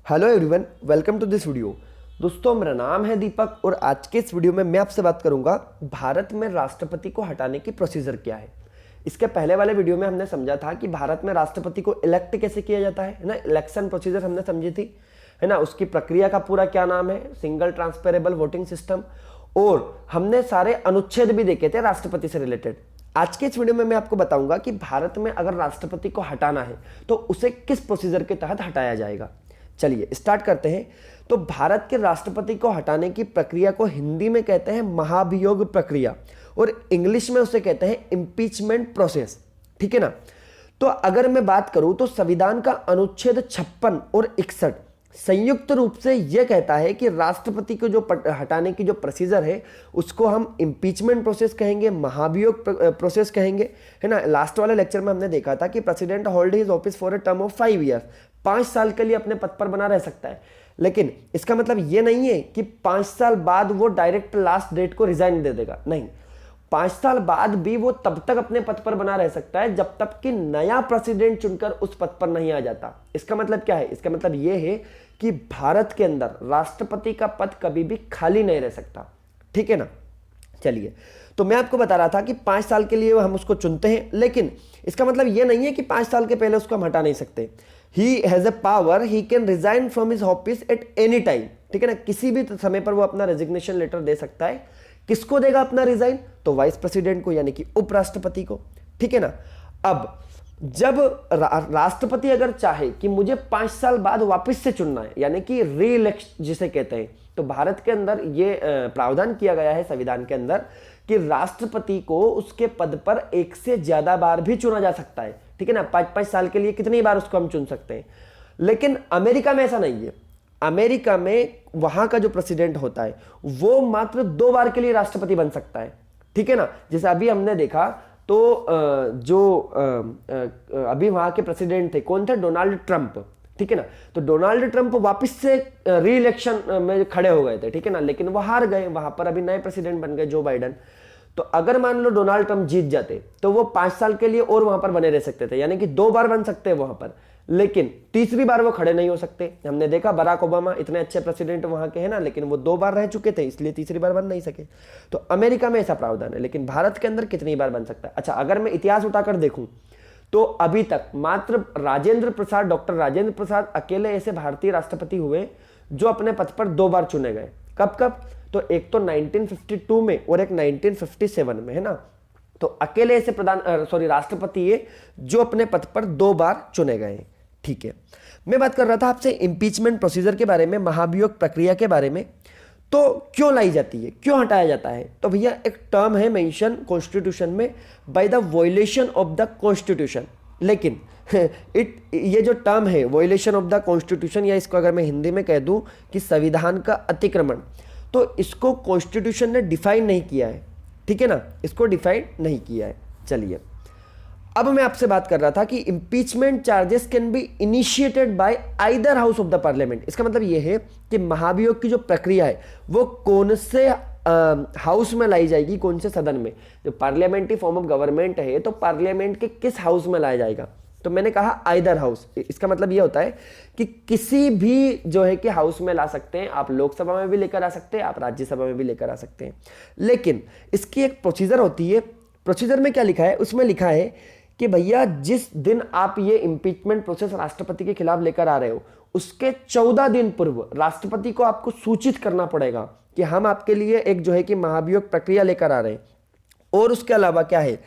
Hello everyone, welcome to this video. दोस्तों, मेरा नाम है दीपक और आज के इस वीडियो में मैं आपसे बात करूंगा भारत में राष्ट्रपति को हटाने की प्रोसीजर क्या है। इसके पहले वाले वीडियो में हमने समझा था कि भारत में राष्ट्रपति को इलेक्ट कैसे किया जाता है ना, इलेक्शन प्रोसीजर हमने समझी थी, है ना। उसकी प्रक्रिया का पूरा क्या नाम है, सिंगल ट्रांसफरेबल वोटिंग सिस्टम, और हमने सारे अनुच्छेद भी देखे थे राष्ट्रपति से रिलेटेड। आज के इस वीडियो में मैं आपको बताऊंगा कि भारत में अगर राष्ट्रपति को हटाना है तो उसे किस प्रोसीजर के तहत हटाया जाएगा। चलिए स्टार्ट करते हैं। तो भारत के राष्ट्रपति को हटाने की प्रक्रिया को हिंदी में कहते हैं महाभियोग प्रक्रिया और इंग्लिश में उसे कहते हैं इंपीचमेंट प्रोसेस, ठीक है ना। तो अगर मैं बात करूं तो संविधान का अनुच्छेद 56 और 61 संयुक्त रूप से यह कहता है कि राष्ट्रपति को जो हटाने की जो प्रोसीजर है उसको हम इंपीचमेंट प्रोसेस कहेंगे, महाभियोग प्रोसेस कहेंगे, है ना। लास्ट वाले लेक्चर में हमने देखा था कि president hold his office for a term of 5 years, 5 साल के लिए अपने पद पर बना रह सकता है। लेकिन इसका मतलब यह नहीं है कि 5 साल बाद वो डायरेक्ट लास्ट डेट को रिजाइन दे देगा, नहीं। 5 साल बाद भी वो तब तक अपने पद पर बना रह सकता है जब तक कि नया प्रेसिडेंट चुनकर उस पद पर नहीं आ जाता। इसका मतलब क्या है, इसका मतलब यह है कि भारत के अंदर राष्ट्रपति का पद कभी भी खाली नहीं रह सकता, ठीक है ना। चलिए, तो मैं आपको बता रहा था कि 5 साल के लिए हम उसको चुनते हैं, लेकिन इसका मतलब यह नहीं है कि 5 साल के पहले उसको हम हटा नहीं सकते। He has a power, he can resign from his office at any time, ठीक है ना। किसी भी समय पर वो अपना रेजिग्नेशन लेटर दे सकता है। किसको देगा अपना रिजाइन? तो वाइस प्रेसिडेंट को, यानी कि उपराष्ट्रपति को, ठीक है ना। अब जब राष्ट्रपति अगर चाहे कि मुझे 5 साल बाद वापस से चुनना है, यानी कि री इलेक्शन जिसे कहते हैं, तो भारत के अंदर ये प्रावधान किया गया है संविधान के अंदर कि राष्ट्रपति को उसके पद पर 1 से ज्यादा बार भी चुना जा सकता है, ठीक है ना। 5-5 साल के लिए कितनी बार उसको हम चुन सकते हैं। लेकिन अमेरिका में ऐसा नहीं है। अमेरिका में वहां का जो प्रेसिडेंट होता है वो मात्र 2 बार के लिए राष्ट्रपति बन सकता है, ठीक है ना। जैसे अभी हमने देखा तो अभी वहां के प्रेसिडेंट थे, कौन थे? डोनाल्ड ट्रंप, ठीक है ना। तो डोनाल्ड ट्रंप वापस से री इलेक्शन में खड़े हो गए थे, ठीक है ना, लेकिन वो हार गए। वहां पर अभी नए प्रेसिडेंट बन गए, जो बाइडन। तो अगर मान लो डोनाल्ड ट्रंप जीत जाते तो वो 5 साल के लिए और वहां पर बने रह सकते थे, यानी कि 2 बार बन सकते हैं वहां पर, लेकिन तीसरी बार वो खड़े नहीं हो सकते। हमने देखा बराक ओबामा इतने अच्छे प्रेसिडेंट वहां के हैं ना, लेकिन वो 2 बार रह चुके थे, इसलिए तीसरी बार बन नहीं सके। तो अमेरिका में ऐसा प्रावधान है, लेकिन भारत के अंदर कितनी बार बन सकता है? अच्छा, अगर मैं इतिहास उठाकर देखूं तो अभी तक मात्र डॉक्टर राजेंद्र प्रसाद अकेले ऐसे भारतीय राष्ट्रपति हुए जो अपने पद पर 2 बार चुने गए। कब कब? तो एक तो 1952 में और एक 1957 में, है ना। तो अकेले ऐसे राष्ट्रपति है जो अपने पद पर 2 बार चुने गए, ठीक है। मैं बात कर रहा था आपसे इंपीचमेंट प्रोसीजर के बारे में, महाभियोग प्रक्रिया के बारे में। तो क्यों लाई जाती है, क्यों हटाया जाता है? तो भैया एक टर्म है मेंशन कॉन्स्टिट्यूशन में, by the violation of the constitution. लेकिन ये जो टर्म है वॉयलेशन ऑफ द कॉन्स्टिट्यूशन, या इसको अगर मैं हिंदी में कह दूं कि संविधान का अतिक्रमण, तो इसको कॉन्स्टिट्यूशन ने डिफाइन नहीं किया है, ठीक है ना, इसको डिफाइन नहीं किया है। चलिए, अब मैं आपसे बात कर रहा था कि impeachment charges can be initiated by either house of the parliament. इसका मतलब यह है कि महाभियोग की जो प्रक्रिया है वो कौन से हाउस में लाई जाएगी, कौन से सदन में। जो पार्लियामेंट्री फॉर्म ऑफ गवर्नमेंट है तो पार्लियामेंट के किस हाउस में लाया जाएगा? तो मैंने कहा आइदर हाउस। इसका मतलब यह होता है कि किसी भी जो है कि हाउस में ला सकते हैं। आप लोकसभा में भी लेकर आ सकते हैं, आप राज्यसभा में भी लेकर आ सकते हैं, लेकिन इसकी एक प्रोसीजर होती है। प्रोसीजर में क्या लिखा है? उसमें लिखा है कि भैया जिस दिन आप ये इंपीचमेंट प्रोसेस राष्ट्रपति के खिलाफ लेकर आ रहे हो उसके 14 दिन पूर्व राष्ट्रपति को आपको सूचित करना पड़ेगा कि हम आपके लिए एक जो है कि महाभियोग प्रक्रिया लेकर आ रहे हैं। और उसके अलावा क्या है?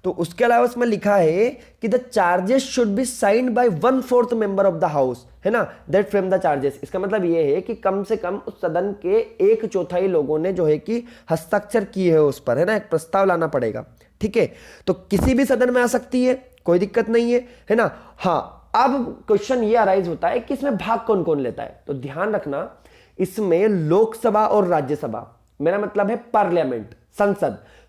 तो उसके अलावा उसमें लिखा है कि the charges should be signed by 1/4 member of the house, है ना, दैट फ्रेम द चार्जेस। इसका मतलब यह है कि कम से कम उस सदन के 1/4 लोगों ने जो है कि हस्ताक्षर किए हैं उस पर, है ना, एक प्रस्ताव लाना पड़ेगा, ठीक है। तो किसी भी सदन में आ सकती है, कोई दिक्कत नहीं है ना। हाँ, अब क्वेश्चन ये अराइज होता है कि इसमें भाग कौन कौन लेता है। तो ध्यान रखना, इसमें लोकसभा और राज्यसभा, मेरा मतलब है पार्लियामेंट,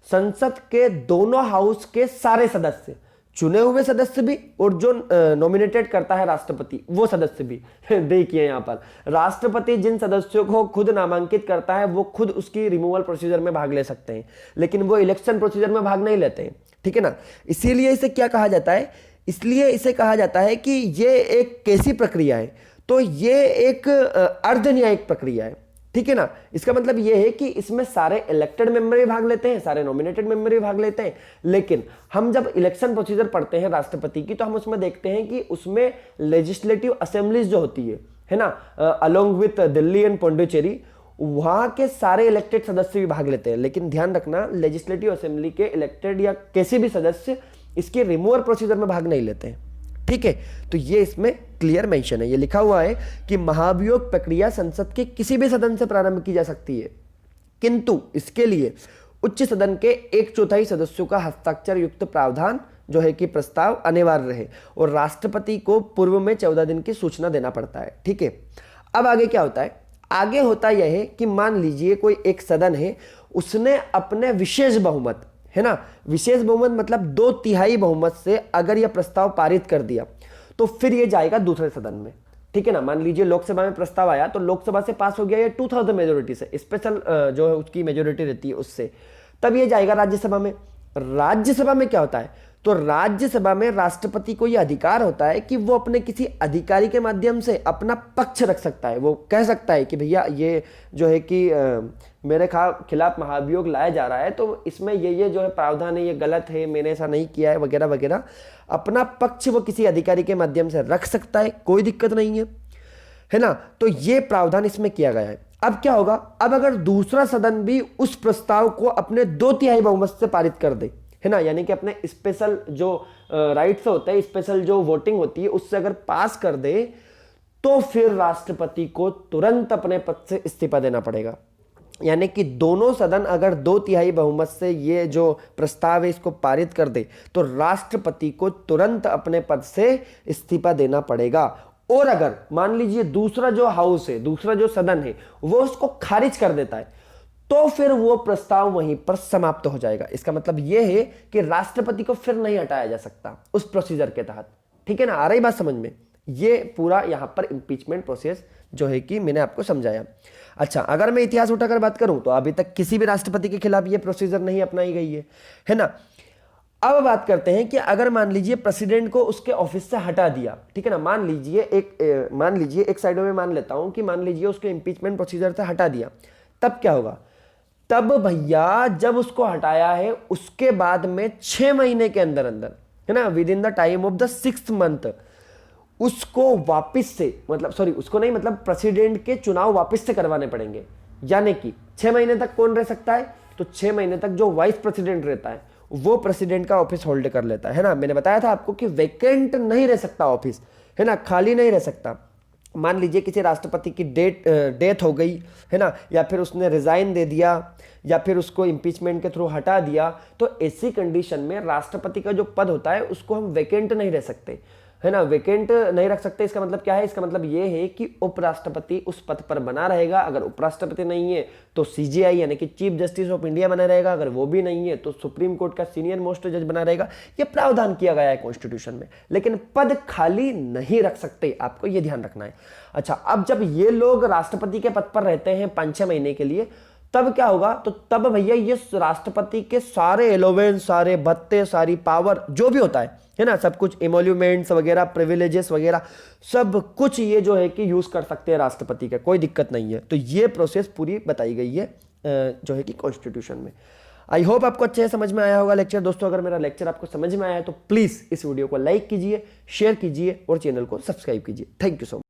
संसद के दोनों हाउस के सारे सदस्य, चुने हुए सदस्य भी और जो नॉमिनेटेड करता है राष्ट्रपति वो सदस्य भी। देखिए यहां पर राष्ट्रपति जिन सदस्यों को खुद नामांकित करता है वो खुद उसकी रिमूवल प्रोसीजर में भाग ले सकते हैं, लेकिन वो इलेक्शन प्रोसीजर में भाग नहीं लेते हैं, ठीक है ना। इसीलिए इसे क्या कहा जाता है? इसलिए इसे कहा जाता है कि ये एक कैसी प्रक्रिया है। तो ये एक अर्धन्यायिक प्रक्रिया है, ठीक है ना। इसका मतलब ये है कि इसमें सारे इलेक्टेड मेंबर भी भाग लेते हैं, सारे नॉमिनेटेड मेंबर भी भाग लेते हैं, लेकिन हम जब इलेक्शन प्रोसीजर पढ़ते हैं राष्ट्रपति की, तो हम उसमें देखते हैं कि उसमें लेजिस्लेटिव असेंबलीज जो होती है ना, along with Delhi and Pondicherry, वहां के सारे इलेक्टेड सदस्य भी भाग लेते हैं। लेकिन ध्यान रखना, लेजिस्लेटिव असेंबली के इलेक्टेड या किसी भी सदस्य इसके रिमूवल प्रोसीजर में भाग नहीं लेते हैं, ठीक है। तो ये इसमें क्लियर मेंशन है, ये लिखा हुआ है कि महाभियोग प्रक्रिया संसद के किसी भी सदन से प्रारंभ की जा सकती है, किंतु इसके लिए उच्च सदन के 1/4 सदस्यों का हस्ताक्षर युक्त प्रावधान जो है कि प्रस्ताव अनिवार्य है, और राष्ट्रपति को पूर्व में 14 दिन की सूचना देना पड़ता है, ठीक है। अब आगे क्या होता है, आगे होता यह है कि मान लीजिए कोई एक सदन है, उसने अपने विशेष बहुमत, है ना, विशेष बहुमत मतलब 2/3 बहुमत से अगर यह प्रस्ताव पारित कर दिया, तो फिर यह जाएगा दूसरे सदन में, ठीक है ना। मान लीजिए लोकसभा में प्रस्ताव आया, तो लोकसभा से पास हो गया, ये 2/3 मेजोरिटी से, स्पेशल जो है उसकी मेजोरिटी रहती है उससे, तब ये जाएगा राज्यसभा में। राज्यसभा में क्या होता है, तो राज्यसभा में राष्ट्रपति को यह अधिकार होता है कि वो अपने किसी अधिकारी के माध्यम से अपना पक्ष रख सकता है। वो कह सकता है कि भैया ये जो है कि मेरे खिलाफ महाभियोग लाया जा रहा है, तो इसमें ये जो है प्रावधान है, ये गलत है, मैंने ऐसा नहीं किया है, वगैरह वगैरह। अपना पक्ष वो किसी अधिकारी के माध्यम से रख सकता है, कोई दिक्कत नहीं है ना। तो ये प्रावधान इसमें किया गया है। अब क्या होगा, अब अगर दूसरा सदन भी उस प्रस्ताव को अपने 2/3 बहुमत से पारित कर दे, है ना, यानी कि अपने स्पेशल जो राइट्स होते हैं, स्पेशल जो वोटिंग होती है, उससे अगर पास कर दे, तो फिर राष्ट्रपति को तुरंत अपने पद से इस्तीफा देना पड़ेगा। यानी कि दोनों सदन अगर 2/3 बहुमत से ये जो प्रस्ताव है इसको पारित कर दे, तो राष्ट्रपति को तुरंत अपने पद से इस्तीफा देना पड़ेगा। और अगर मान लीजिए दूसरा जो हाउस है, दूसरा जो सदन है, वो उसको खारिज कर देता है, तो फिर वो प्रस्ताव वहीं पर समाप्त हो जाएगा। इसका मतलब यह है कि राष्ट्रपति को फिर नहीं हटाया जा सकता उस प्रोसीजर के तहत, ठीक है ना। आ रही बात समझ में, ये पूरा यहां पर इंपीचमेंट प्रोसेस जो है कि मैंने आपको समझाया। अच्छा, अगर मैं इतिहास उठाकर बात करूं, तो अभी तक किसी भी राष्ट्रपति के खिलाफ ये प्रोसीजर नहीं अपनाई गई है ना। अब बात करते हैं कि अगर मान लीजिए प्रेसिडेंट को उसके ऑफिस से हटा दिया, ठीक है ना, मान लीजिए एक साइड में मान लेता हूं कि मान लीजिए उसको इंपीचमेंट प्रोसीजर से हटा दिया, तब क्या होगा, तब भैया जब उसको हटाया है उसके बाद में 6 महीने के अंदर अंदर, है ना, with in the time of the 6th month, उसको वापस से, मतलब सॉरी उसको नहीं, मतलब प्रेसिडेंट के चुनाव वापस से करवाने पड़ेंगे। यानी कि 6 महीने तक कौन रह सकता है, तो 6 महीने तक जो वाइस प्रेसिडेंट रहता है वो प्रेसिडेंट का ऑफिस होल्ड कर लेता है ना। मैंने बताया था आपको कि वैकेंट नहीं रह सकता ऑफिस, है ना, खाली नहीं रह सकता। मान लीजिए किसी राष्ट्रपति की डेथ हो गई, है ना, या फिर उसने रिजाइन दे दिया, या फिर उसको इंपीचमेंट के थ्रू हटा दिया, तो ऐसी कंडीशन में राष्ट्रपति का जो पद होता है उसको हम वैकेंट नहीं रह सकते, है ना, वैकेंट नहीं रख सकते। इसका मतलब क्या है, इसका मतलब ये है कि उपराष्ट्रपति उस पद पर बना रहेगा। अगर उपराष्ट्रपति नहीं है तो सीजेआई यानी कि चीफ जस्टिस ऑफ इंडिया बना रहेगा, अगर वो भी नहीं है तो सुप्रीम कोर्ट का सीनियर मोस्ट जज बना रहेगा। ये प्रावधान किया गया है कॉन्स्टिट्यूशन में, लेकिन पद खाली नहीं रख सकते, आपको ये ध्यान रखना है। अच्छा, अब जब ये लोग राष्ट्रपति के पद पर रहते हैं 5-6 महीने के लिए, तब क्या होगा, तो तब भैया ये राष्ट्रपति के सारे एलोवेंस, सारे भत्ते, सारी पावर जो भी होता है ना, सब कुछ एमोल्यूमेंट्स वगैरह, प्रिविलेजेस वगैरह, सब कुछ ये जो है कि यूज कर सकते हैं राष्ट्रपति का, कोई दिक्कत नहीं है। तो ये प्रोसेस पूरी बताई गई है जो है कि कॉन्स्टिट्यूशन में। आई होप आपको अच्छे से समझ में आया होगा लेक्चर। दोस्तों, अगर मेरा लेक्चर आपको समझ में आया है तो प्लीज इस वीडियो को लाइक कीजिए, शेयर कीजिए और चैनल को सब्सक्राइब कीजिए। Thank you so much.